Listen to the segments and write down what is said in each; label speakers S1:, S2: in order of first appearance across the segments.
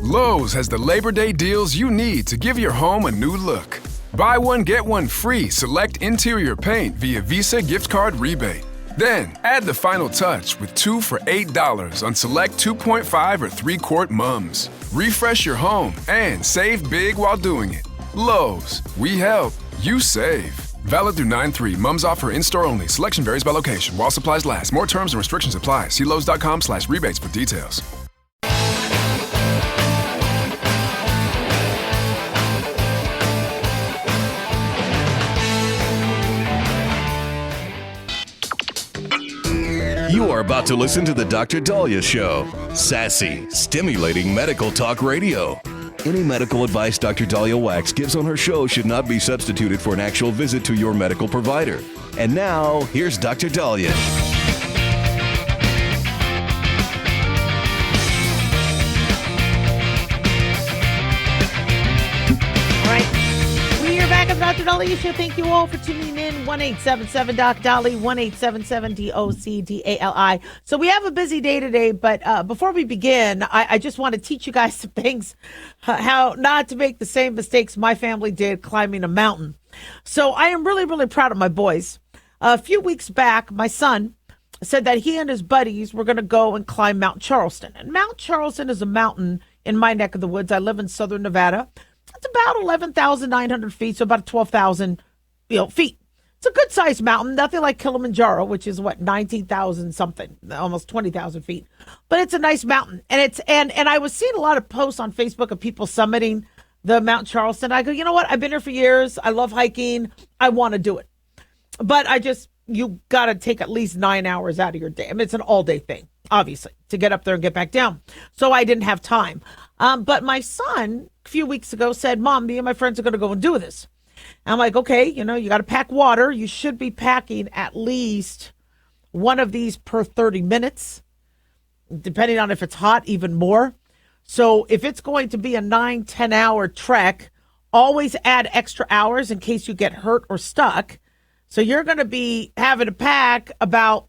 S1: Lowe's has the Labor Day deals you need to give your home a new look. Buy one, get one free select interior paint via Visa gift card rebate. Then, add the final touch with 2 for $8 on select 2.5 or 3-quart mums. Refresh your home and save big while doing it. Lowe's, we help, you save. Valid through 9/3. Mums offer in-store only. Selection varies by location. While supplies last. More terms and restrictions apply. See Lowes.com/rebates for details.
S2: You are about to listen to the Dr. Daliah Show. Sassy, stimulating medical talk radio. Any medical advice Dr. Daliah Wax gives on her show should not be substituted for an actual visit to your medical provider. And now, here's Dr. Daliah.
S3: Dr. Daliah Show. Thank you all for tuning in. 1-877-DOC-DALI, 1-877-DOC-DALI. So we have a busy day today, but before we begin, I just want to teach you guys some things, how not to make the same mistakes my family did climbing a mountain. So I am really, really proud of my boys. A few weeks back, my son said that he and his buddies were going to go and climb Mount Charleston. And Mount Charleston is a mountain in my neck of the woods. I live in southern Nevada. It's about 11,900 feet, so about 12,000 feet. It's a good-sized mountain, nothing like Kilimanjaro, which is, 19,000 something, almost 20,000 feet. But it's a nice mountain. And I was seeing a lot of posts on Facebook of people summiting the Mount Charleston. I go, you know what? I've been here for years. I love hiking. I want to do it. But you got to take at least 9 hours out of your day. I mean, it's an all-day thing, obviously, to get up there and get back down. So I didn't have time. But my son, a few weeks ago, said, Mom, me and my friends are going to go and do this. And I'm like, okay, you got to pack water. You should be packing at least one of these per 30 minutes, depending on if it's hot, even more. So if it's going to be a 9-10 hour trek, always add extra hours in case you get hurt or stuck. So you're going to be having to pack about,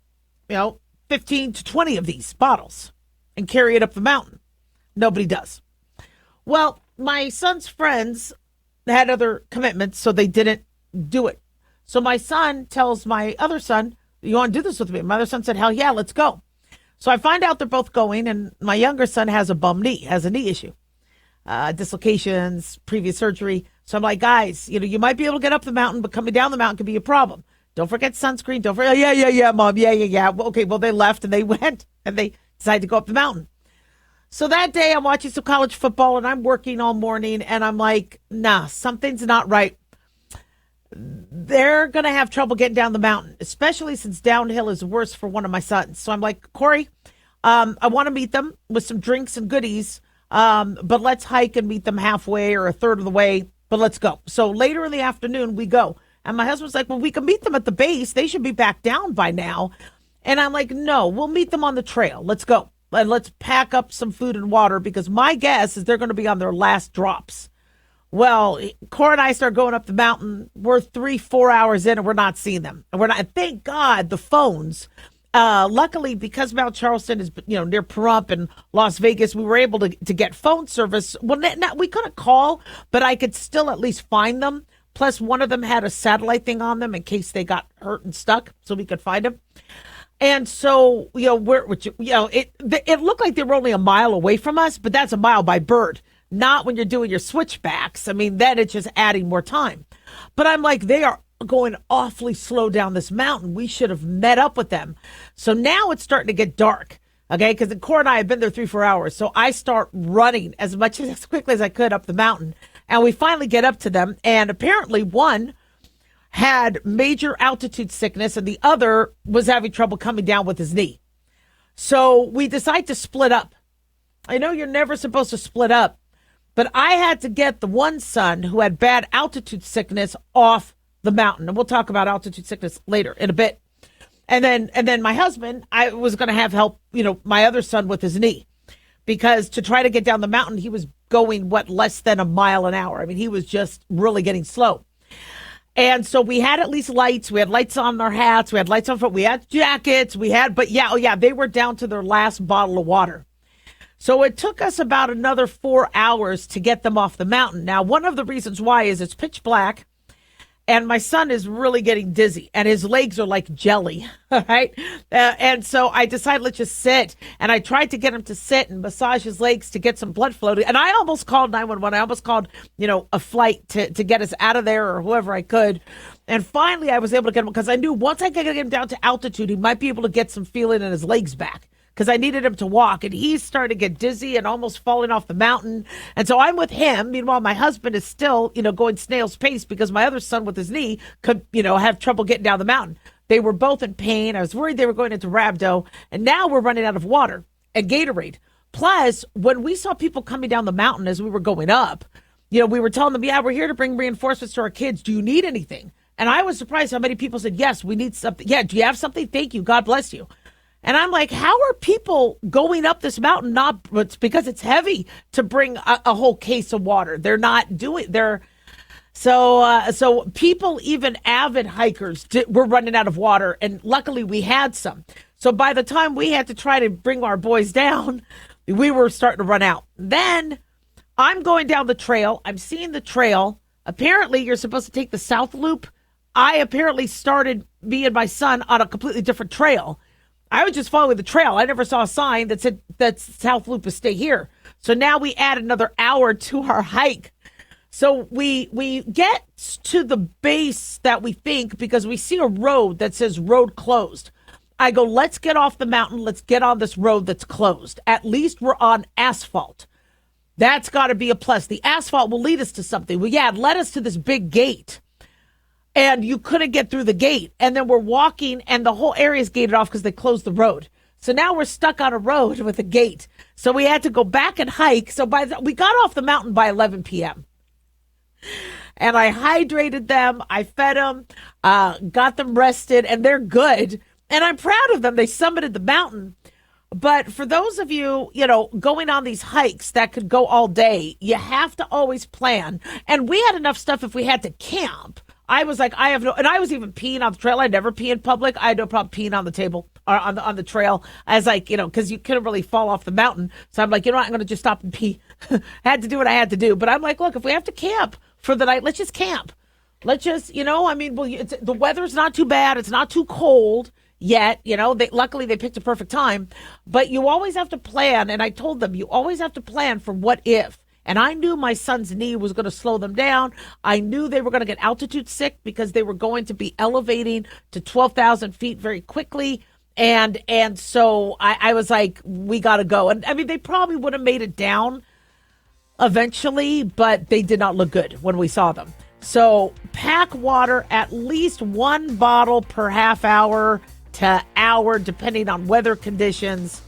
S3: 15 to 20 of these bottles and carry it up the mountain. Nobody does. Well, my son's friends had other commitments, so they didn't do it. So my son tells my other son, you want to do this with me? My other son said, hell yeah, let's go. So I find out they're both going, and my younger son has a bum knee, has a knee issue, dislocations, previous surgery. So I'm like, guys, you might be able to get up the mountain, but coming down the mountain could be a problem. Don't forget sunscreen. Don't forget, yeah, Mom, yeah. Well, okay, well, they left, and they went, and they decided to go up the mountain. So that day I'm watching some college football and I'm working all morning and I'm like, nah, something's not right. They're going to have trouble getting down the mountain, especially since downhill is worse for one of my sons. So I'm like, Corey, I want to meet them with some drinks and goodies, but let's hike and meet them halfway or a third of the way, but let's go. So later in the afternoon we go. And my husband's like, well, we can meet them at the base. They should be back down by now. And I'm like, no, we'll meet them on the trail. Let's go. And let's pack up some food and water because my guess is they're going to be on their last drops. Well, Cora and I start going up the mountain. We're 3-4 hours in and we're not seeing them. And we're not. And thank God the phones. Luckily, because Mount Charleston is near Pahrump and Las Vegas, we were able to get phone service. Well, we couldn't call, but I could still at least find them. Plus, one of them had a satellite thing on them in case they got hurt and stuck, so we could find them. And so, it looked like they were only a mile away from us, but that's a mile by bird, not when you're doing your switchbacks. I mean, then it's just adding more time. But I'm like, they are going awfully slow down this mountain. We should have met up with them. So now it's starting to get dark, okay? Because Cora and I have been there 3-4 hours. So I start running as quickly as I could up the mountain. And we finally get up to them. And apparently one had major altitude sickness and the other was having trouble coming down with his knee. So we decide to split up. I know you're never supposed to split up, but I had to get the one son who had bad altitude sickness off the mountain. And we'll talk about altitude sickness later in a bit. And then my husband, I was going to have help, my other son with his knee, because to try to get down the mountain, he was going less than a mile an hour. I mean, he was just really getting slow. And so we had at least lights. We had lights on our hats. We had lights on foot. We had jackets. They were down to their last bottle of water. So it took us about another 4 hours to get them off the mountain. Now, one of the reasons why is it's pitch black. And my son is really getting dizzy, and his legs are like jelly, right? And so I decided, let's just sit. And I tried to get him to sit and massage his legs to get some blood flow. And I almost called 911. I almost called, a flight to get us out of there or whoever I could. And finally, I was able to get him, because I knew once I could get him down to altitude, he might be able to get some feeling in his legs back, because I needed him to walk, and he's starting to get dizzy and almost falling off the mountain. And so I'm with him. Meanwhile, my husband is still, going snail's pace, because my other son with his knee could, have trouble getting down the mountain. They were both in pain. I was worried they were going into rhabdo, and now we're running out of water and Gatorade. Plus, when we saw people coming down the mountain as we were going up, we were telling them, yeah, we're here to bring reinforcements to our kids. Do you need anything? And I was surprised how many people said, yes, we need something. Yeah, do you have something? Thank you. God bless you. And I'm like, how are people going up this mountain? It's because it's heavy to bring a whole case of water. They're not doing. So people, even avid hikers, were running out of water, and luckily we had some. So by the time we had to try to bring our boys down, we were starting to run out. Then I'm going down the trail. I'm seeing the trail. Apparently, you're supposed to take the South Loop. I apparently started, me and my son, on a completely different trail. I was just following the trail. I never saw a sign that said that South Loop is stay here. So now we add another hour to our hike. So we get to the base that we think, because we see a road that says road closed. I go, let's get off the mountain. Let's get on this road that's closed. At least we're on asphalt. That's got to be a plus. The asphalt will lead us to something. Well, yeah, it led us to this big gate. And you couldn't get through the gate. And then we're walking, and the whole area is gated off because they closed the road. So now we're stuck on a road with a gate. So we had to go back and hike. So we got off the mountain by 11 p.m. And I hydrated them. I fed them, got them rested, and they're good. And I'm proud of them. They summited the mountain. But for those of you, going on these hikes that could go all day, you have to always plan. And we had enough stuff if we had to camp. I was like, and I was even peeing on the trail. I never pee in public. I had no problem peeing on the table or on the trail. I was like, because you couldn't really fall off the mountain. So I'm like, what, I'm going to just stop and pee. Had to do what I had to do. But I'm like, look, if we have to camp for the night, let's just camp. Let's just, the weather's not too bad. It's not too cold yet. Luckily they picked a perfect time. But you always have to plan. And I told them, you always have to plan for what if. And I knew my son's knee was going to slow them down. I knew they were going to get altitude sick, because they were going to be elevating to 12,000 feet very quickly. And so I was like, we got to go. And I mean, they probably would have made it down eventually, but they did not look good when we saw them. So pack water, at least one bottle per half hour to hour, depending on weather conditions.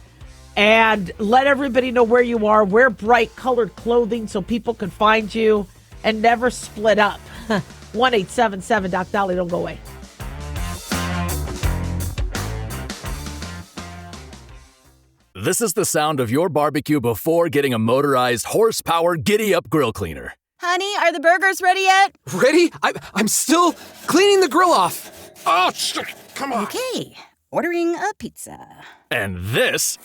S3: And let everybody know where you are. Wear bright colored clothing so people can find you, and never split up. 1-877 Doc Daliah. Don't go away.
S4: This is the sound of your barbecue before getting a motorized horsepower giddy-up grill cleaner.
S5: Honey, are the burgers ready yet?
S6: Ready? I'm still cleaning the grill off. Oh, come on.
S5: Okay, ordering a pizza.
S4: And this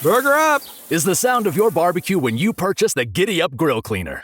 S6: Burger up.
S4: is the sound of your barbecue when you purchase the giddy-up grill cleaner.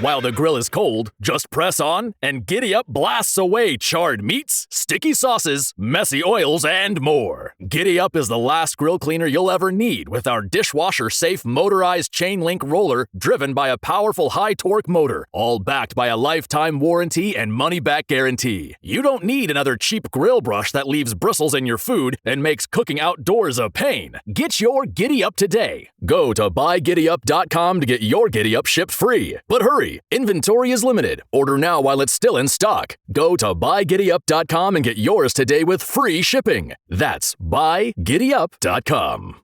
S4: While the grill is cold, just press on and Giddy Up blasts away charred meats, sticky sauces, messy oils, and more. Giddy Up is the last grill cleaner you'll ever need with our dishwasher-safe motorized chain link roller driven by a powerful high-torque motor, all backed by a lifetime warranty and money-back guarantee. You don't need another cheap grill brush that leaves bristles in your food and makes cooking outdoors a pain. Get your Giddy Up today. Go to buygiddyup.com to get your Giddy Up shipped free. But hurry! Inventory is limited. Order now while it's still in stock. Go to buygiddyup.com and get yours today with free shipping. That's buygiddyup.com.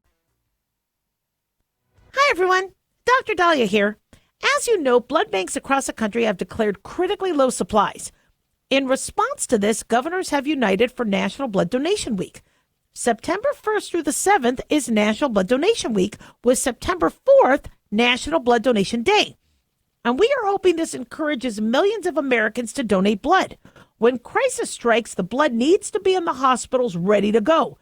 S3: Hi, everyone. Dr. Daliah here. As you know, blood banks across the country have declared critically low supplies. In response to this, governors have united for National Blood Donation Week. September 1st through the 7th is National Blood Donation Week, with September 4th National Blood Donation Day. And we are hoping this encourages millions of Americans to donate blood. When crisis strikes, the blood needs to be in the hospitals ready to go.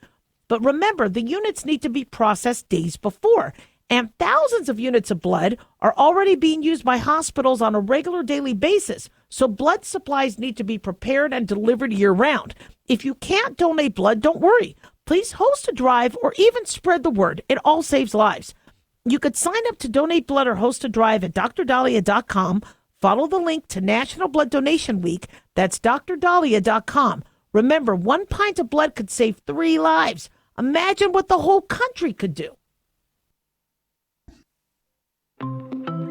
S3: But remember, the units need to be processed days before. And thousands of units of blood are already being used by hospitals on a regular daily basis. So blood supplies need to be prepared and delivered year-round. If you can't donate blood, don't worry. Please host a drive or even spread the word. It all saves lives. You could sign up to donate blood or host a drive at drdaliah.com. Follow the link to National Blood Donation Week. That's drdaliah.com. Remember, 1 pint of blood could save 3 lives. Imagine what the whole country could do.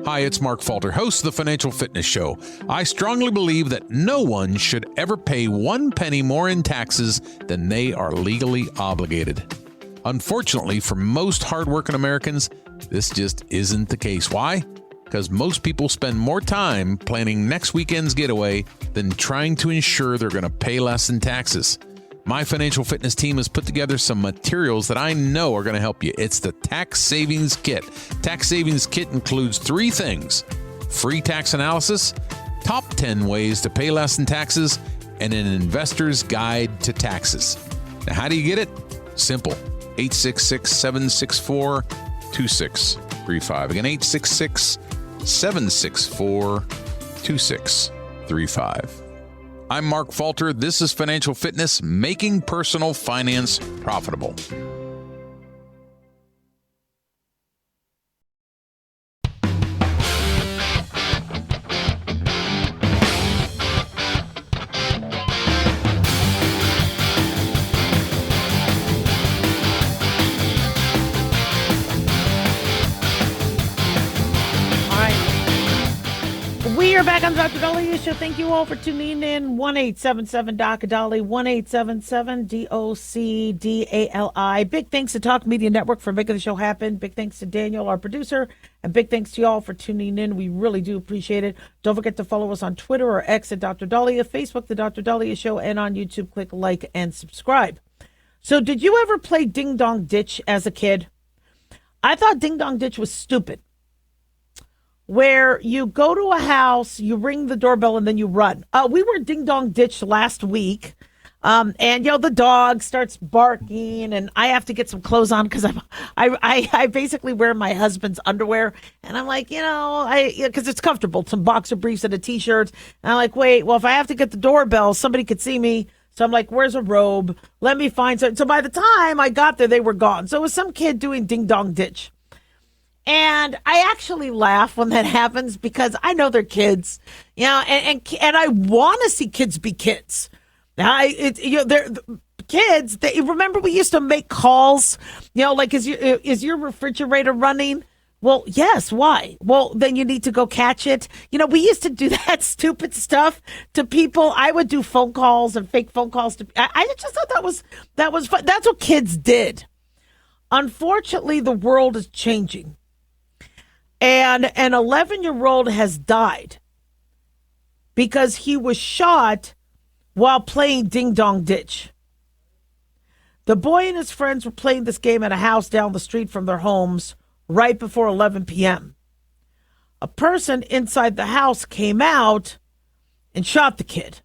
S7: Hi, it's Mark Falter, host of the Financial Fitness Show. I strongly believe that no one should ever pay 1 penny more in taxes than they are legally obligated. Unfortunately, for most hardworking Americans, this just isn't the case. Why? Because most people spend more time planning next weekend's getaway than trying to ensure they're going to pay less in taxes. My financial fitness team has put together some materials that I know are going to help you. It's the Tax Savings Kit. Tax Savings Kit includes 3 things: free tax analysis, top 10 ways to pay less in taxes, and an investor's guide to taxes. Now, how do you get it? Simple. 866-764-2635. Again, 866-764-2635. I'm Mark Falter. This is Financial Fitness, making personal finance profitable.
S3: We are back on the Dr. Daliah Show. Thank you all for tuning in. 1-877-DOC-DALI, 1-877-DOC-DALI. Big thanks to Talk Media Network for making the show happen. Big thanks to Daniel, our producer, and big thanks to y'all for tuning in. We really do appreciate it. Don't forget to follow us on Twitter or X at Dr. Daliah, Facebook, The Dr. Daliah Show, and on YouTube, click like and subscribe. So did you ever play Ding Dong Ditch as a kid? I thought Ding Dong Ditch was stupid, where you go to a house, you ring the doorbell, and then you run. We were Ding Dong Ditch last week, and the dog starts barking, and I have to get some clothes on because I basically wear my husband's underwear, and I'm like, because it's comfortable, some boxer briefs and a t-shirt, and I'm like, wait, well, if I have to get the doorbell, somebody could see me. So I'm like, where's a robe? Let me find some. So by the time I got there, they were gone. So it was some kid doing Ding Dong Ditch. And I actually laugh when that happens because I know they're kids, and I want to see kids be kids. They're kids. Remember we used to make calls, like is your refrigerator running? Well, yes. Why? Well, then you need to go catch it. We used to do that stupid stuff to people. I would do phone calls and fake phone calls to. I just thought that was fun. That's what kids did. Unfortunately, the world is changing. And an 11-year-old has died because he was shot while playing Ding Dong Ditch. The boy and his friends were playing this game at a house down the street from their homes right before 11 p.m. A person inside the house came out and shot the kid.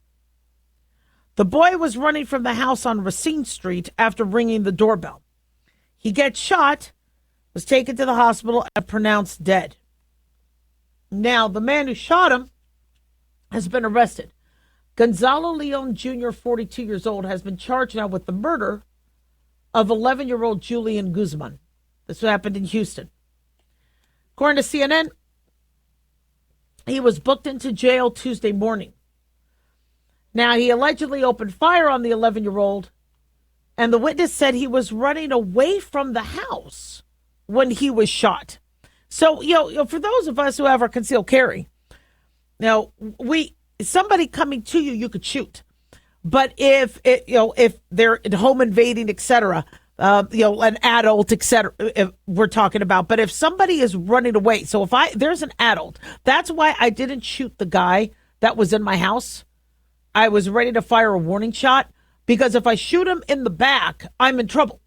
S3: The boy was running from the house on Racine Street after ringing the doorbell. He gets shot, was taken to the hospital, and pronounced dead. Now, the man who shot him has been arrested. Gonzalo Leon Jr., 42 years old, has been charged now with the murder of 11-year-old Julian Guzman. This happened in Houston. According to CNN, he was booked into jail Tuesday morning. Now, he allegedly opened fire on the 11-year-old, and the witness said he was running away from the house when he was shot. So, for those of us who have our concealed carry, somebody coming to you, you could shoot. But if they're home invading, etc., an adult, etc., if we're talking about. But if somebody is running away, so there's an adult, that's why I didn't shoot the guy that was in my house. I was ready to fire a warning shot because if I shoot him in the back, I'm in trouble.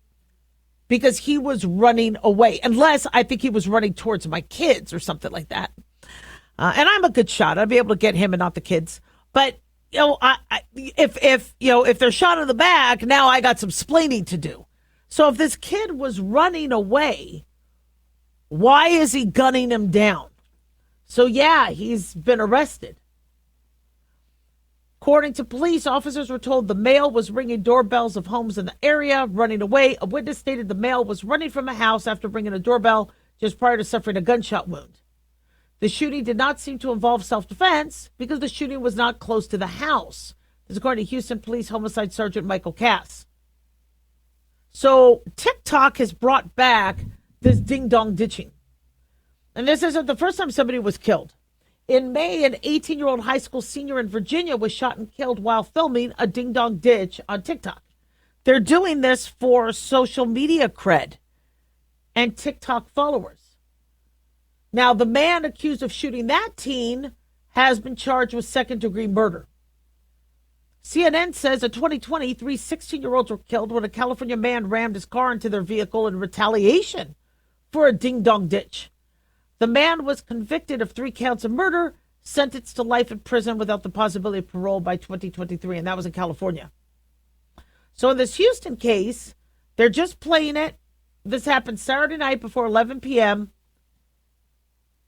S3: Because he was running away, unless I think he was running towards my kids or something like that. And I'm a good shot. I'd be able to get him and not the kids. But if they're shot in the back, now I got some splaining to do. So if this kid was running away, Why is he gunning him down? So, yeah, he's been arrested. According to police, officers were told the male was ringing doorbells of homes in the area, running away. A witness stated the male was running from a house after ringing a doorbell just prior to suffering a gunshot wound. The shooting did not seem to involve self-defense because the shooting was not close to the house. This is according to Houston Police Homicide Sergeant Michael Cass. So TikTok has brought back this ding-dong ditching. And this isn't the first time somebody was killed. In May, an 18-year-old high school senior in Virginia was shot and killed while filming a ding-dong ditch on TikTok. They're doing this for social media cred and TikTok followers. Now, the man accused of shooting that teen has been charged with second-degree murder. CNN says in 2020, 3 16-year-olds were killed when a California man rammed his car into their vehicle in retaliation for a ding-dong ditch. The man was convicted of 3 counts of murder, sentenced to life in prison without the possibility of parole by 2023, and that was in California. So in this Houston case, they're just playing it. This happened Saturday night before 11 p.m.,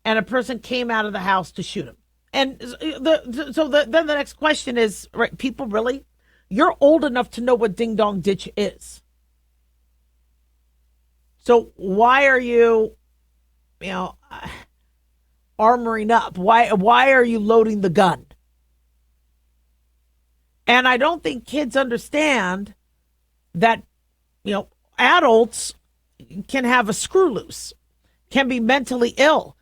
S3: and a person came out of the house to shoot him. And then the next question is, right, people really? You're old enough to know what ding-dong ditch is. So why are you armoring up? Why are you loading the gun? And I don't think kids understand that, adults can have a screw loose, can be mentally ill,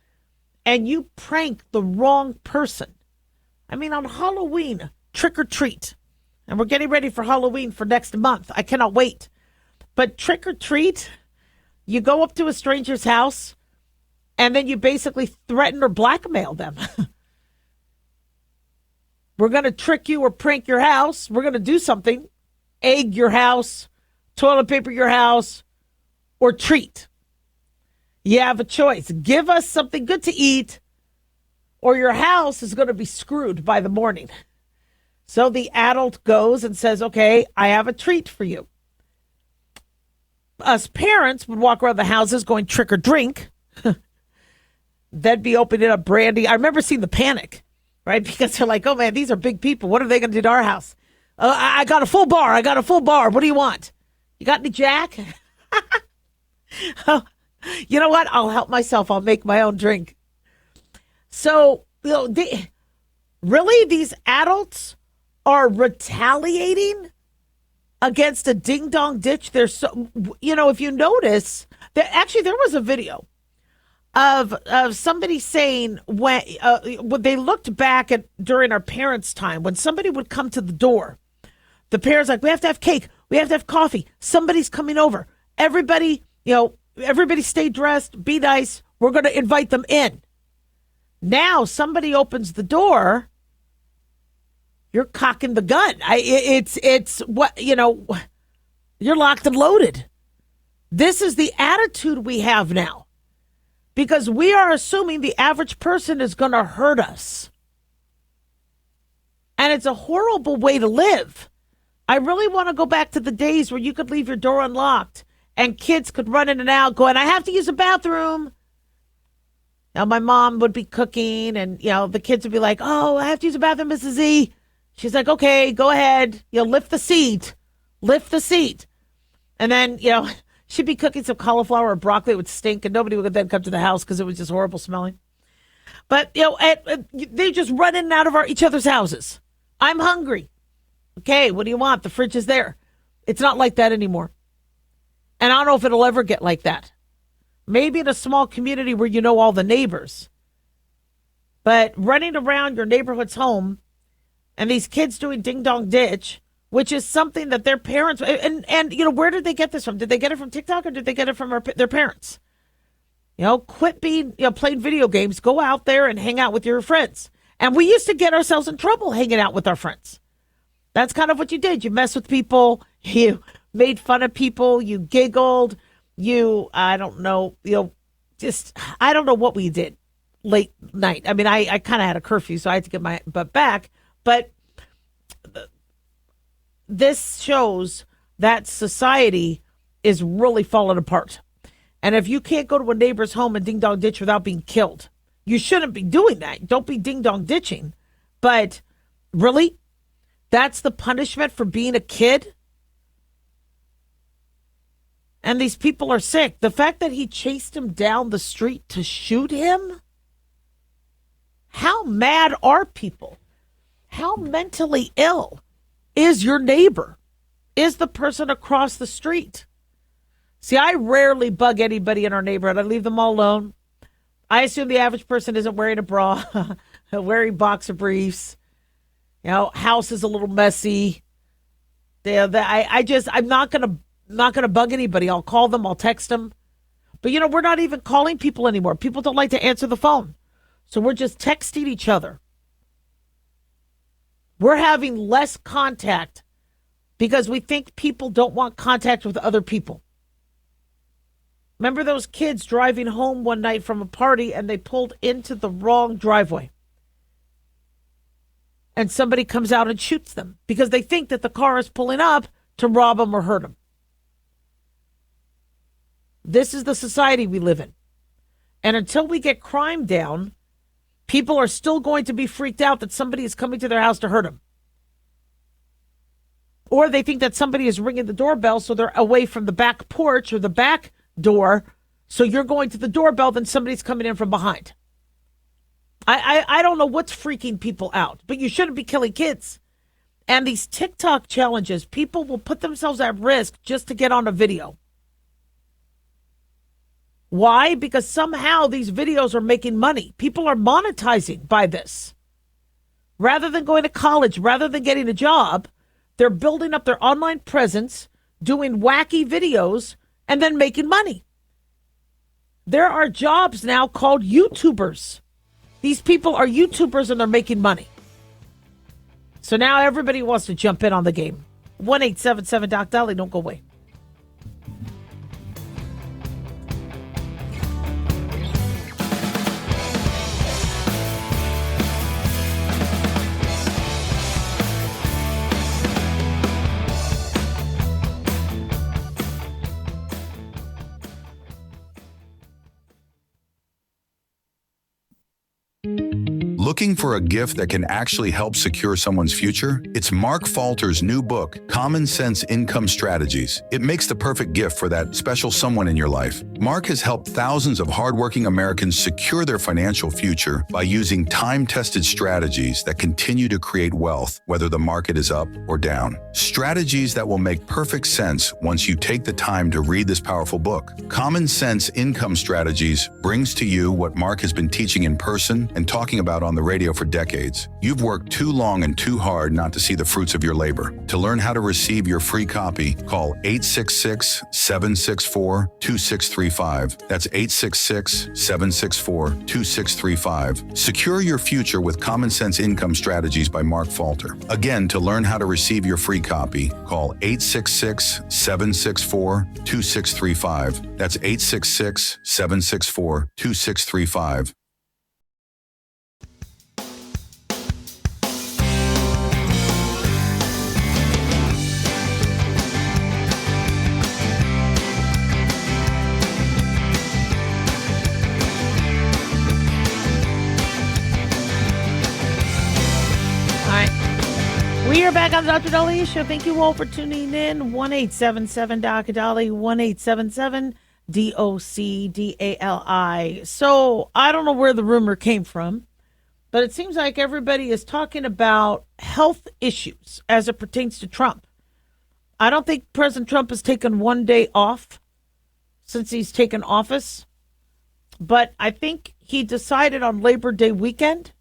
S3: and you prank the wrong person. I mean, on Halloween, trick or treat, and we're getting ready for Halloween for next month. I cannot wait. But trick or treat, you go up to a stranger's house, and then you basically threaten or blackmail them. We're going to trick you or prank your house. We're going to do something. Egg your house, toilet paper your house, or treat. You have a choice. Give us something good to eat, or your house is going to be screwed by the morning. So the adult goes and says, okay, I have a treat for you. Us parents would walk around the houses going trick or drink. They'd be opening up brandy. I remember seeing the panic, right? Because they're like, oh, man, these are big people. What are they going to do to our house? I got a full bar. What do you want? You got any Jack? Oh, you know what? I'll help myself. I'll make my own drink. So, really, these adults are retaliating against a ding-dong ditch. There's so, if you notice, there was a video of somebody saying when they looked back at during our parents' time, when somebody would come to the door, the parents like, we have to have cake, we have to have coffee, somebody's coming over. Everybody stay dressed, be nice. We're going to invite them in. Now somebody opens the door, you're cocking the gun. It's what, you're locked and loaded. This is the attitude we have now, because we are assuming the average person is going to hurt us. And it's a horrible way to live. I really want to go back to the days where you could leave your door unlocked and kids could run in and out going, I have to use the bathroom. Now, my mom would be cooking and, the kids would be like, oh, I have to use the bathroom, Mrs. Z. She's like, okay, go ahead. Lift the seat. And then, she'd be cooking some cauliflower or broccoli. It would stink and nobody would then come to the house because it was just horrible smelling. But, they just run in and out of each other's houses. I'm hungry. Okay, what do you want? The fridge is there. It's not like that anymore. And I don't know if it'll ever get like that. Maybe in a small community where you know all the neighbors. But running around your neighborhood's home and these kids doing ding-dong ditch, which is something that their parents... And where did they get this from? Did they get it from TikTok or did they get it from their parents? Quit being, playing video games. Go out there and hang out with your friends. And we used to get ourselves in trouble hanging out with our friends. That's kind of what you did. You mess with people. You made fun of people. You giggled. I don't know what we did late night. I mean, I kind of had a curfew, so I had to get my butt back. But this shows that society is really falling apart. And if you can't go to a neighbor's home and ding dong ditch without being killed, you shouldn't be doing that. Don't be ding dong ditching. But really, that's the punishment for being a kid? And these people are sick. The fact that he chased him down the street to shoot him? How mad are people? How mentally ill is your neighbor? Is the person across the street? See, I rarely bug anybody in our neighborhood. I leave them all alone. I assume the average person isn't wearing a bra, wearing boxer briefs. You know, house is a little messy. I'm not gonna bug anybody. I'll call them. I'll text them. But you know, we're not even calling people anymore. People don't like to answer the phone, so we're just texting each other. We're having less contact because we think people don't want contact with other people. Remember those kids driving home one night from a party and they pulled into the wrong driveway? And somebody comes out and shoots them because they think that the car is pulling up to rob them or hurt them. This is the society we live in. And until we get crime down, people are still going to be freaked out that somebody is coming to their house to hurt them. Or they think that somebody is ringing the doorbell, so they're away from the back porch or the back door. So you're going to the doorbell, then somebody's coming in from behind. I don't know what's freaking people out, but you shouldn't be killing kids. And these TikTok challenges, people will put themselves at risk just to get on a video. Why? Because somehow these videos are making money. People are monetizing by this. Rather than going to college, rather than getting a job, they're building up their online presence, doing wacky videos, and then making money. There are jobs now called YouTubers. These people are YouTubers and they're making money. So now everybody wants to jump in on the game. 1-877-DOC-DOLLY. Don't go away.
S8: Looking for a gift that can actually help secure someone's future? It's Mark Falter's new book, Common Sense Income Strategies. It makes the perfect gift for that special someone in your life. Mark has helped thousands of hardworking Americans secure their financial future by using time-tested strategies that continue to create wealth, whether the market is up or down. Strategies that will make perfect sense once you take the time to read this powerful book. Common Sense Income Strategies brings to you what Mark has been teaching in person and talking about on the radio for decades. You've worked too long and too hard not to see the fruits of your labor. To learn how to receive your free copy, call 866-764-2635. That's 866-764-2635. Secure your future with Common Sense Income Strategies by Mark Falter. Again, to learn how to receive your free copy, call 866-764-2635. That's 866-764-2635.
S3: We are back on the Dr. Daliah Show. Thank you all for tuning in. 1-877-DOC-DOLLY, 1-877-DOC-DALI. So I don't know where the rumor came from, but it seems like everybody is talking about health issues as it pertains to Trump. I don't think President Trump has taken one day off since he's taken office, but I think he decided on Labor Day weekend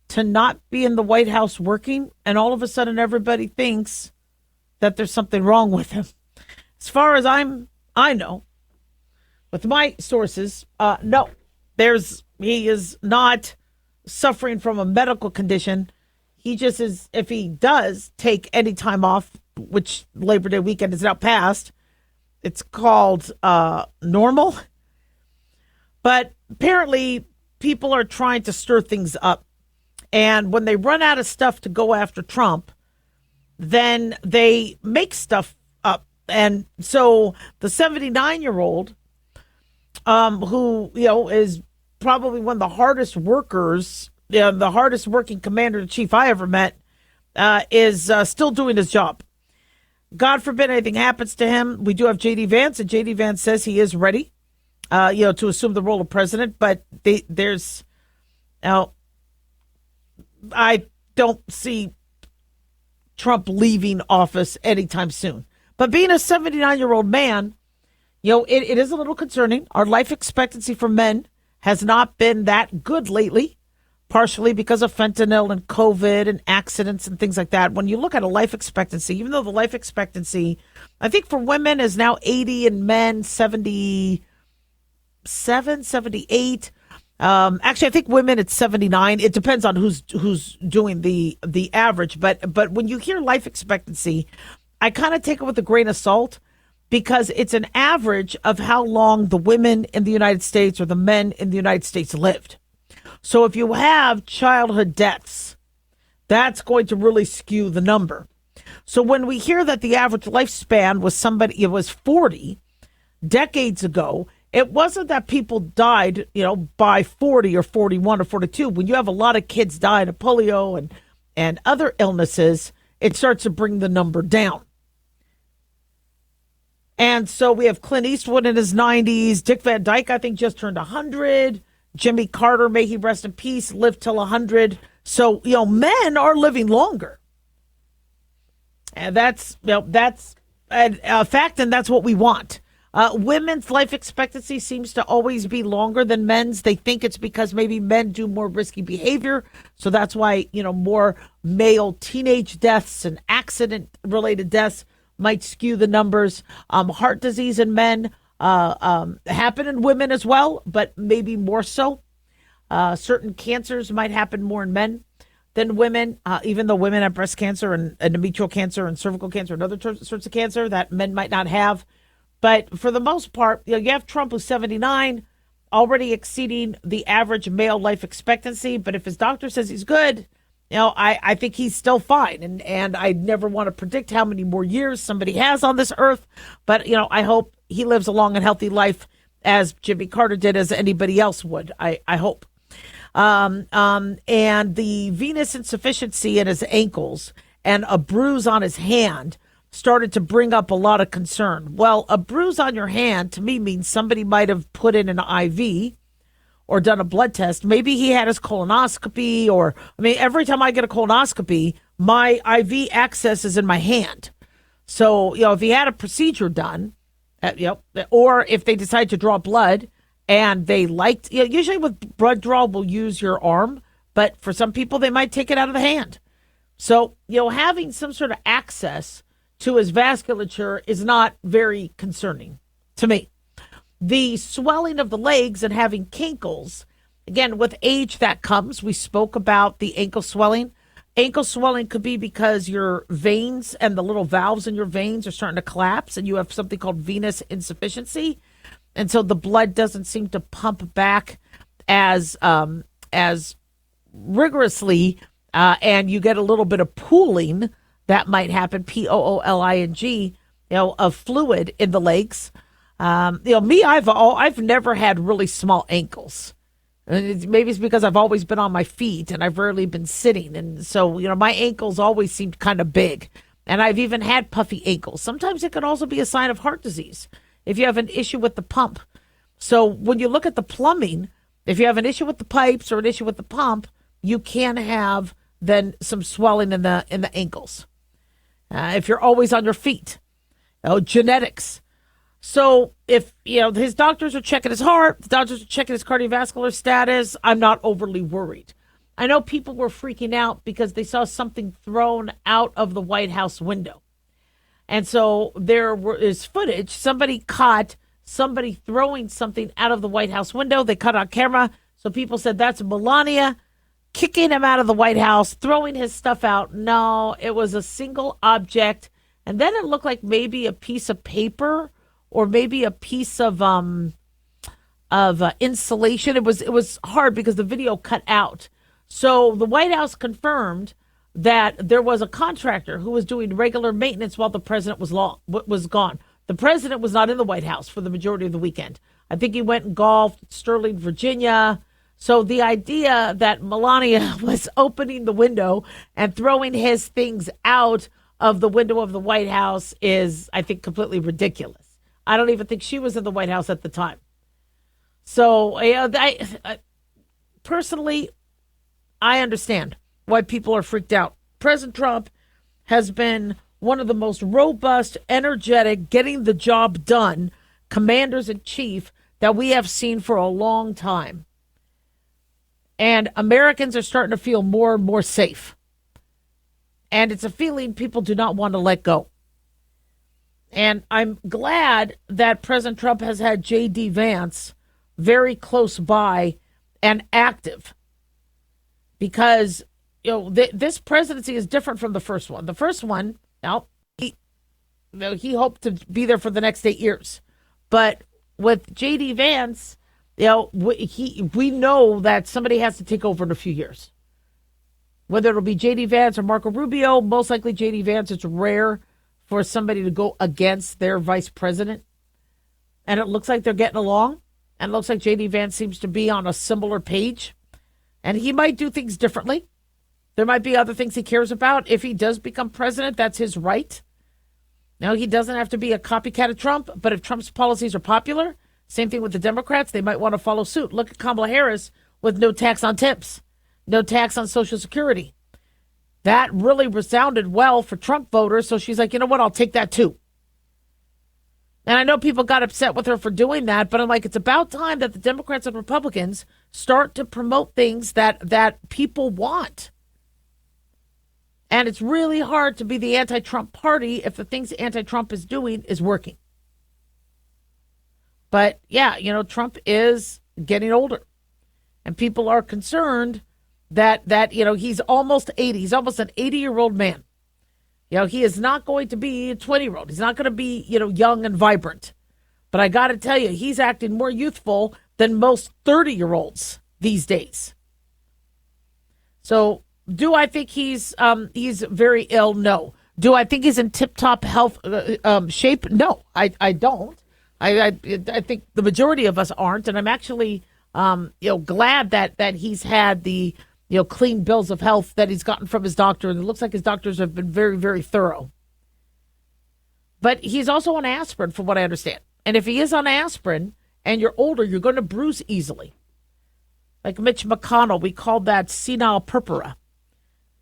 S3: to not be in the White House working, and all of a sudden everybody thinks that there's something wrong with him. As far as I know, with my sources, no, he is not suffering from a medical condition. He just is, if he does take any time off, which Labor Day weekend is now past, it's called normal. But apparently people are trying to stir things up. And when they run out of stuff to go after Trump, then they make stuff up. And so the 79-year-old who, is probably one of the hardest workers, the hardest working commander-in-chief I ever met, is still doing his job. God forbid anything happens to him. We do have J.D. Vance, and J.D. Vance says he is ready, to assume the role of president. But I don't see Trump leaving office anytime soon. But being a 79-year-old man, it is a little concerning. Our life expectancy for men has not been that good lately, partially because of fentanyl and COVID and accidents and things like that. When you look at a life expectancy, even though the life expectancy, I think for women is now 80 and men 77, 78. Actually, I think women it's 79. It depends on who's doing the average. But when you hear life expectancy, I kind of take it with a grain of salt because it's an average of how long the women in the United States or the men in the United States lived. So if you have childhood deaths, that's going to really skew the number. So when we hear that the average lifespan was 40 decades ago, it wasn't that people died, by 40 or 41 or 42. When you have a lot of kids dying of polio and other illnesses, it starts to bring the number down. And so we have Clint Eastwood in his 90s. Dick Van Dyke, I think, just turned 100. Jimmy Carter, may he rest in peace, lived till 100. So, men are living longer. And that's a fact, and that's what we want. Women's life expectancy seems to always be longer than men's. They think it's because maybe men do more risky behavior. So that's why, more male teenage deaths and accident-related deaths might skew the numbers. Heart disease in men happen in women as well, but maybe more so. Certain cancers might happen more in men than women, even though women have breast cancer and endometrial cancer and cervical cancer and other sorts of cancer that men might not have. But for the most part, you have Trump who's 79, already exceeding the average male life expectancy. But if his doctor says he's good, I think he's still fine. And I never want to predict how many more years somebody has on this earth. But, I hope he lives a long and healthy life as Jimmy Carter did, as anybody else would. I hope. And the venous insufficiency in his ankles and a bruise on his hand started to bring up a lot of concern. Well, a bruise on your hand to me means somebody might have put in an IV or done a blood test. Maybe he had his colonoscopy every time I get a colonoscopy, my IV access is in my hand. So, if he had a procedure done, or if they decide to draw blood and they liked, usually with blood draw, we'll use your arm, but for some people, they might take it out of the hand. So, having some sort of access to his vasculature is not very concerning to me. The swelling of the legs and having kinkles, again, with age that comes. We spoke about the ankle swelling. Ankle swelling could be because your veins and the little valves in your veins are starting to collapse and you have something called venous insufficiency. And so the blood doesn't seem to pump back as rigorously, and you get a little bit of pooling that might happen, Pooling, of fluid in the legs. I've never had really small ankles. Maybe it's because I've always been on my feet and I've rarely been sitting. And so, my ankles always seemed kind of big. And I've even had puffy ankles. Sometimes it can also be a sign of heart disease if you have an issue with the pump. So when you look at the plumbing, if you have an issue with the pipes or an issue with the pump, you can have then some swelling in the ankles. If you're always on your feet, genetics. So if, his doctors are checking his heart, the doctors are checking his cardiovascular status, I'm not overly worried. I know people were freaking out because they saw something thrown out of the White House window. And so there is footage. Somebody caught somebody throwing something out of the White House window. They caught it on camera. So people said that's Melania kicking him out of the White House, throwing his stuff out. No, it was a single object. And then it looked like maybe a piece of paper or maybe a piece of insulation. It was hard because the video cut out. So the White House confirmed that there was a contractor who was doing regular maintenance while the president was gone. The president was not in the White House for the majority of the weekend. I think he went and golfed at Sterling, Virginia. So the idea that Melania was opening the window and throwing his things out of the window of the White House is, I think, completely ridiculous. I don't even think she was in the White House at the time. So, personally, I understand why people are freaked out. President Trump has been one of the most robust, energetic, getting the job done commanders in chief that we have seen for a long time. And Americans are starting to feel more and more safe. And it's a feeling people do not want to let go. And I'm glad that President Trump has had J.D. Vance very close by and active. Because, this presidency is different from the first one. The first one, he hoped to be there for the next 8 years. But with J.D. Vance, we know that somebody has to take over in a few years. Whether it'll be J.D. Vance or Marco Rubio, most likely J.D. Vance. It's rare for somebody to go against their vice president. And it looks like they're getting along. And it looks like J.D. Vance seems to be on a similar page. And he might do things differently. There might be other things he cares about. If he does become president, that's his right. Now, he doesn't have to be a copycat of Trump, but if Trump's policies are popular, same thing with the Democrats, they might want to follow suit. Look at Kamala Harris with no tax on tips, no tax on Social Security. That really resounded well for Trump voters, so she's like, you know what, I'll take that too. And I know people got upset with her for doing that, but I'm like, it's about time that the Democrats and Republicans start to promote things that people want. And it's really hard to be the anti-Trump party if the things anti-Trump is doing is working. But yeah, Trump is getting older. And people are concerned that he's almost 80. He's almost an 80-year-old man. He is not going to be a 20-year-old. He's not going to be, young and vibrant. But I got to tell you, he's acting more youthful than most 30-year-olds these days. So do I think he's very ill? No. Do I think he's in tip-top health shape? No, I don't. I think the majority of us aren't, and I'm actually glad that he's had the clean bills of health that he's gotten from his doctor, and it looks like his doctors have been very, very thorough. But he's also on aspirin, from what I understand. And if he is on aspirin and you're older, you're going to bruise easily. Like Mitch McConnell, we called that senile purpura.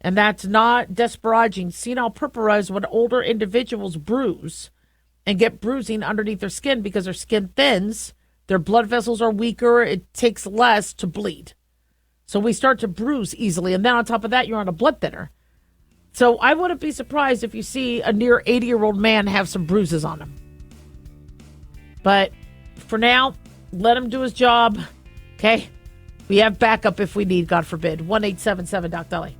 S3: And that's not disparaging. Senile purpura is when older individuals bruise and get bruising underneath their skin because their skin thins, their blood vessels are weaker, it takes less to bleed. So we start to bruise easily. And then on top of that, you're on a blood thinner. So I wouldn't be surprised if you see a near 80-year-old man have some bruises on him. But for now, let him do his job. Okay? We have backup if we need, God forbid. 1-877-DOC-DALIAH.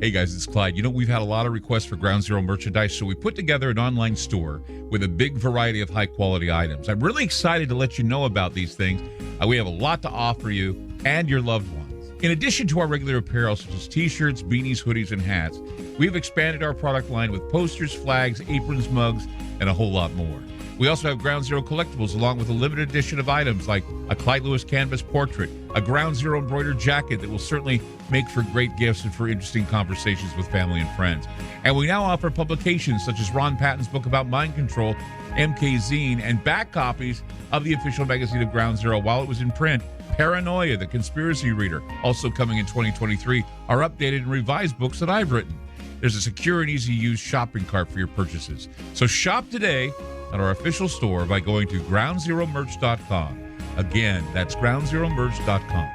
S9: Hey guys, it's Clyde. We've had a lot of requests for Ground Zero merchandise, so we put together an online store with a big variety of high-quality items. I'm really excited to let you know about these things. We have a lot to offer you and your loved ones. In addition to our regular apparel, such as t-shirts, beanies, hoodies, and hats, we've expanded our product line with posters, flags, aprons, mugs, and a whole lot more. We also have Ground Zero collectibles along with a limited edition of items like a Clyde Lewis canvas portrait, a Ground Zero embroidered jacket that will certainly make for great gifts and for interesting conversations with family and friends. And we now offer publications such as Ron Patton's book about mind control, MK Zine, and back copies of the official magazine of Ground Zero while it was in print. Paranoia, the Conspiracy Reader, also coming in 2023, are updated and revised books that I've written. There's a secure and easy-to-use shopping cart for your purchases. So shop today at our official store by going to groundzeromerch.com. Again, that's groundzeromerch.com.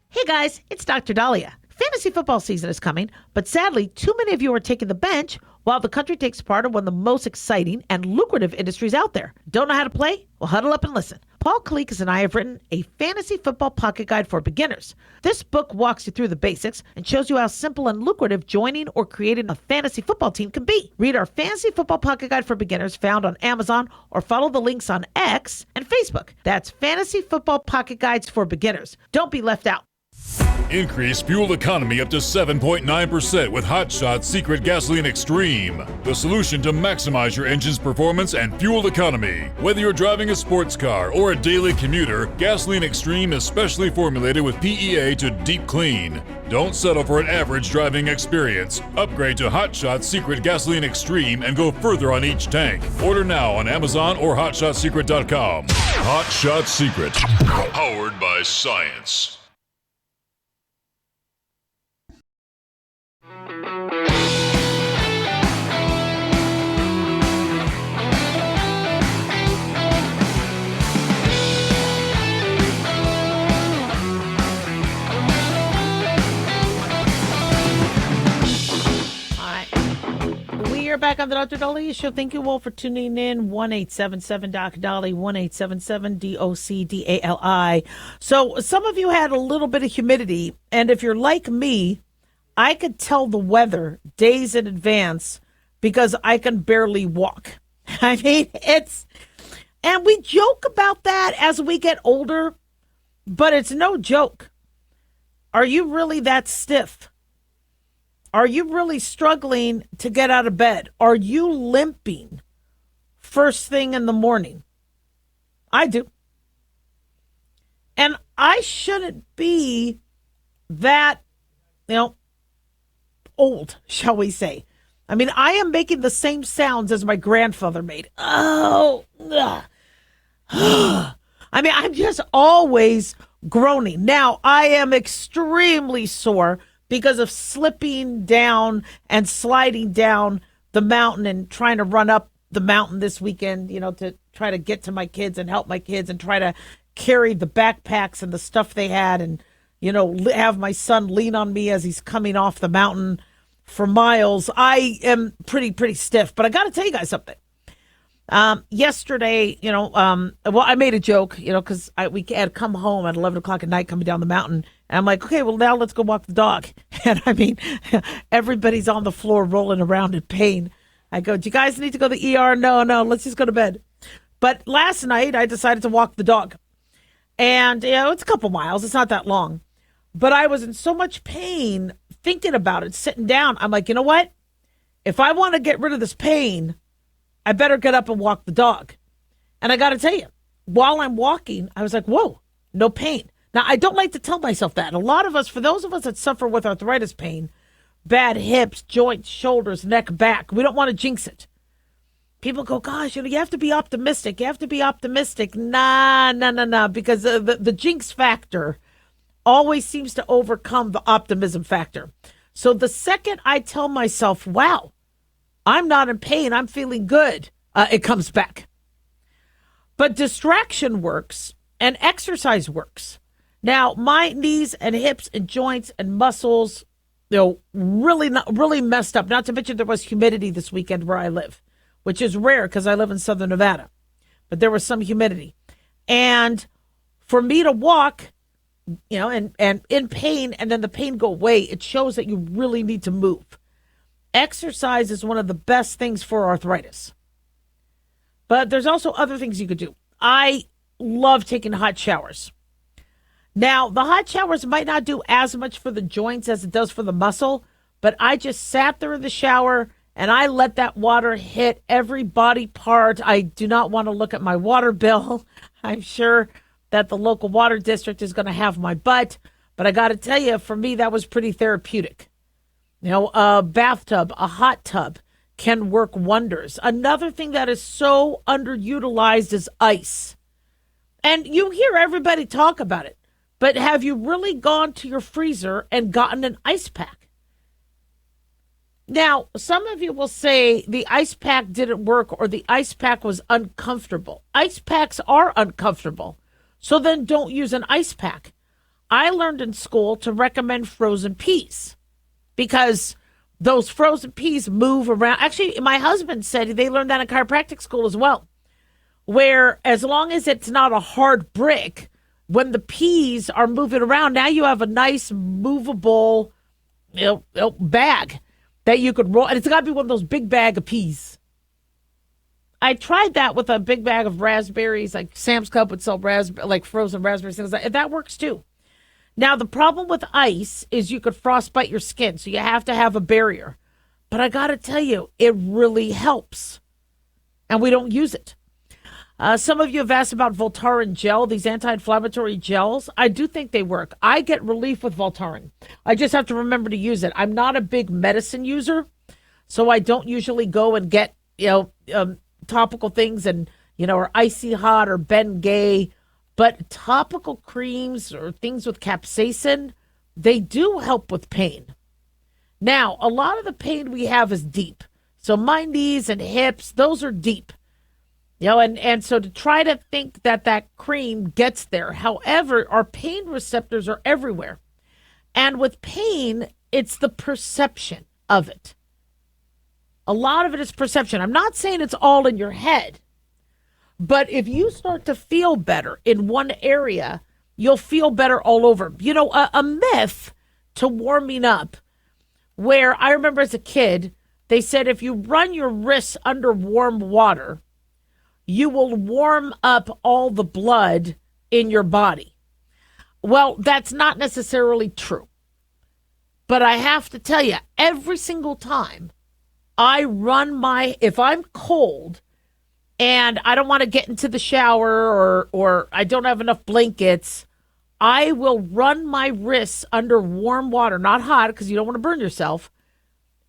S3: Hey guys, it's Dr. Daliah. Fantasy football season is coming, but sadly, too many of you are taking the bench while the country takes part in one of the most exciting and lucrative industries out there. Don't know how to play? Well, huddle up and listen. Paul Kalikas and I have written a fantasy football pocket guide for beginners. This book walks you through the basics and shows you how simple and lucrative joining or creating a fantasy football team can be. Read our fantasy football pocket guide for beginners found on Amazon or follow the links on X and Facebook. That's Fantasy Football Pocket Guides for Beginners. Don't be left out.
S10: Increase fuel economy up to 7.9% with Hot Shot's Secret Gasoline Extreme, the solution to maximize your engine's performance and fuel economy. Whether you're driving a sports car or a daily commuter, Gasoline Extreme is specially formulated with PEA to deep clean. Don't settle for an average driving experience. Upgrade to Hot Shot's Secret Gasoline Extreme and go further on each tank. Order now on Amazon or HotShotSecret.com. Hot Shot Secret, powered by science.
S3: Back on the Dr. Daliah Show. Thank you all for tuning in. 1-877-DOC-DALI, 1-877-DOC-DALI. So some of you had a little bit of humidity, and if you're like me, I could tell the weather days in advance because I can barely walk. I mean, and we joke about that as we get older, but it's no joke. Are you really that stiff? Are you really struggling to get out of bed? Are you limping first thing in the morning? I do. And I shouldn't be that, old, shall we say. I mean, I am making the same sounds as my grandfather made. Oh, I mean, I'm just always groaning. Now, I am extremely sore because of slipping down and sliding down the mountain and trying to run up the mountain this weekend, to try to get to my kids and help my kids and try to carry the backpacks and the stuff they had and, have my son lean on me as he's coming off the mountain for miles. I am pretty stiff, but I got to tell you guys something. Yesterday, I made a joke, because we had come home at 11 o'clock at night coming down the mountain. And I'm like, okay, well, now let's go walk the dog. And I mean, everybody's on the floor rolling around in pain. I go, do you guys need to go to the ER? No, let's just go to bed. But last night I decided to walk the dog. And, it's a couple miles. It's not that long. But I was in so much pain thinking about it, sitting down. I'm like, you know what? If I want to get rid of this pain, I better get up and walk the dog. And I got to tell you, while I'm walking, I was like, whoa, no pain. Now, I don't like to tell myself that. A lot of us, for those of us that suffer with arthritis pain, bad hips, joints, shoulders, neck, back, we don't want to jinx it. People go, gosh, you have to be optimistic. You have to be optimistic. Nah, because the jinx factor always seems to overcome the optimism factor. So the second I tell myself, wow, I'm not in pain, I'm feeling good, it comes back. But distraction works and exercise works. Now, my knees and hips and joints and muscles, really messed up. Not to mention there was humidity this weekend where I live, which is rare because I live in Southern Nevada. But there was some humidity. And for me to walk, and in pain, and then the pain go away, it shows that you really need to move. Exercise is one of the best things for arthritis. But there's also other things you could do. I love taking hot showers. Now, the hot showers might not do as much for the joints as it does for the muscle, but I just sat there in the shower and I let that water hit every body part. I do not want to look at my water bill. I'm sure that the local water district is going to have my butt, but I got to tell you, for me, that was pretty therapeutic. A bathtub, a hot tub can work wonders. Another thing that is so underutilized is ice. And you hear everybody talk about it. But have you really gone to your freezer and gotten an ice pack? Now, some of you will say the ice pack didn't work or the ice pack was uncomfortable. Ice packs are uncomfortable. So then don't use an ice pack. I learned in school to recommend frozen peas because those frozen peas move around. Actually, my husband said they learned that in chiropractic school as well. where as long as it's not a hard brick, when the peas are moving around, now you have a nice movable bag that you could roll. And it's got to be one of those big bag of peas. I tried that with a big bag of raspberries, like Sam's Club would sell like frozen raspberries. And that works too. Now, the problem with ice is you could frostbite your skin, so you have to have a barrier. But I got to tell you, it really helps. And we don't use it. Some of you have asked about Voltaren gel, these anti-inflammatory gels. I do think they work. I get relief with Voltaren. I just have to remember to use it. I'm not a big medicine user, so I don't usually go and get, topical things and, or Icy Hot or Bengay. But topical creams or things with capsaicin, they do help with pain. Now, a lot of the pain we have is deep. So my knees and hips, those are deep. And so to try to think that cream gets there. However, our pain receptors are everywhere. And with pain, it's the perception of it. A lot of it is perception. I'm not saying it's all in your head. But if you start to feel better in one area, you'll feel better all over. A myth to warming up, where I remember as a kid, they said if you run your wrists under warm water, you will warm up all the blood in your body. Well, that's not necessarily true. But I have to tell you, every single time I run if I'm cold and I don't want to get into the shower or I don't have enough blankets, I will run my wrists under warm water, not hot because you don't want to burn yourself,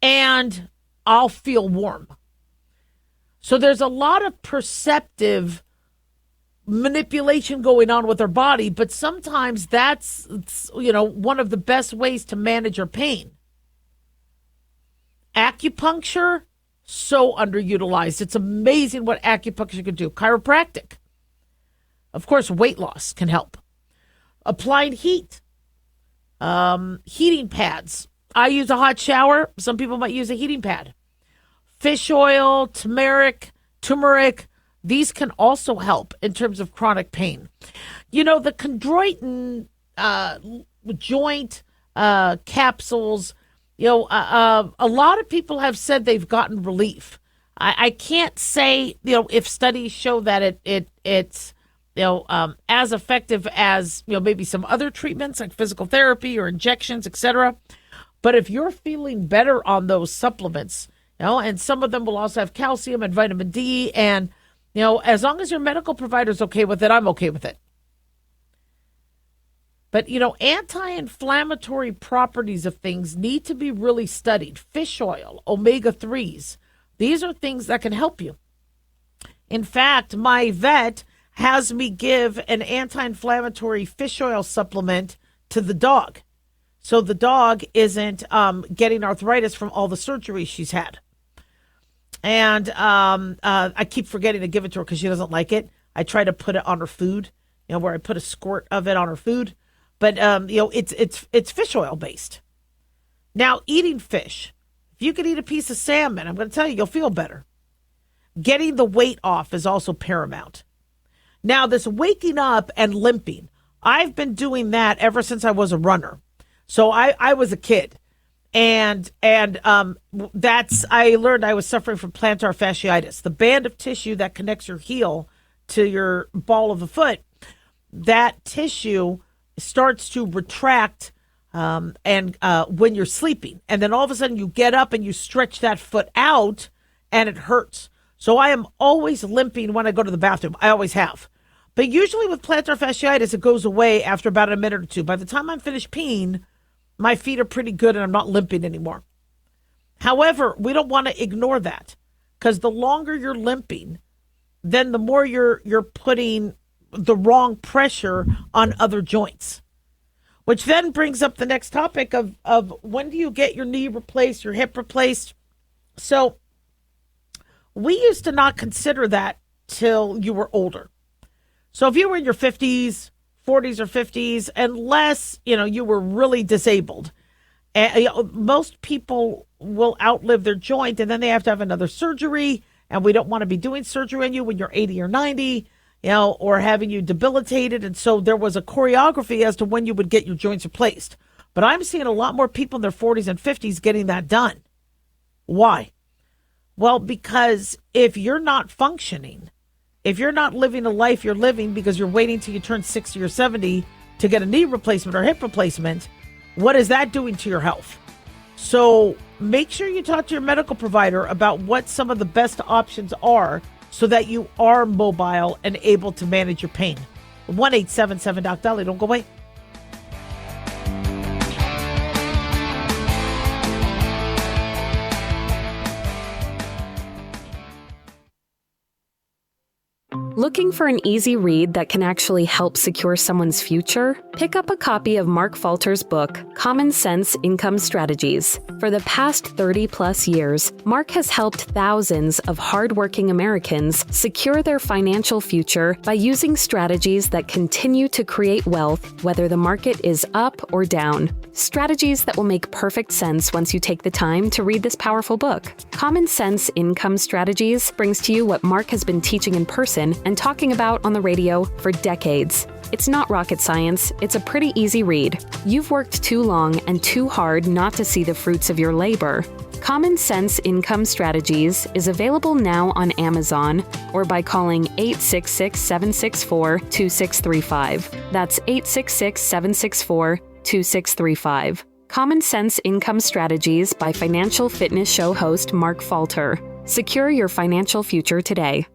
S3: and I'll feel warm. So there's a lot of perceptive manipulation going on with our body, but sometimes that's, one of the best ways to manage your pain. Acupuncture, so underutilized. It's amazing what acupuncture can do. Chiropractic. Of course, weight loss can help. Applying heat. Heating pads. I use a hot shower. Some people might use a heating pad. Fish oil, turmeric, these can also help in terms of chronic pain. The chondroitin joint capsules, a lot of people have said they've gotten relief. I can't say, if studies show that it's as effective as, maybe some other treatments like physical therapy or injections, etc. But if you're feeling better on those supplements, and some of them will also have calcium and vitamin D. And, as long as your medical provider's okay with it, I'm okay with it. But, anti-inflammatory properties of things need to be really studied. Fish oil, omega-3s, these are things that can help you. In fact, my vet has me give an anti-inflammatory fish oil supplement to the dog. So the dog isn't getting arthritis from all the surgeries she's had. And I keep forgetting to give it to her because she doesn't like it. I try to put it on her food, where I put a squirt of it on her food. But, it's fish oil based. Now, eating fish. If you could eat a piece of salmon, I'm going to tell you, you'll feel better. Getting the weight off is also paramount. Now, this waking up and limping, I've been doing that ever since I was a runner. So I was a kid. And I learned I was suffering from plantar fasciitis, the band of tissue that connects your heel to your ball of the foot. That tissue starts to retract when you're sleeping. And then all of a sudden you get up and you stretch that foot out and it hurts. So I am always limping when I go to the bathroom. I always have. But usually with plantar fasciitis, it goes away after about a minute or two. By the time I'm finished peeing, my feet are pretty good and I'm not limping anymore. However, we don't want to ignore that because the longer you're limping, then the more you're putting the wrong pressure on other joints, which then brings up the next topic of when do you get your knee replaced, your hip replaced? So we used to not consider that till you were older. So if you were in your 50s, 40s or 50s, unless, you were really disabled, most people will outlive their joint and then they have to have another surgery and we don't want to be doing surgery on you when you're 80 or 90, or having you debilitated. And so there was a choreography as to when you would get your joints replaced. But I'm seeing a lot more people in their 40s and 50s getting that done. Why? Well, because if you're not functioning, if you're not living the life you're living because you're waiting till you turn 60 or 70 to get a knee replacement or hip replacement, what is that doing to your health? So make sure you talk to your medical provider about what some of the best options are so that you are mobile and able to manage your pain. 1-877-DOC-DALIAH. Don't go away.
S11: Looking for an easy read that can actually help secure someone's future? Pick up a copy of Mark Falter's book, Common Sense Income Strategies. For the past 30-plus years, Mark has helped thousands of hardworking Americans secure their financial future by using strategies that continue to create wealth, whether the market is up or down. Strategies that will make perfect sense once you take the time to read this powerful book. Common Sense Income Strategies brings to you what Mark has been teaching in person and talking about on the radio for decades. It's not rocket science, it's a pretty easy read. You've worked too long and too hard not to see the fruits of your labor. Common Sense Income Strategies is available now on Amazon or by calling 866-764-2635. That's 866-764-2635. Common Sense Income Strategies by Financial Fitness Show host Mark Falter. Secure your financial future today.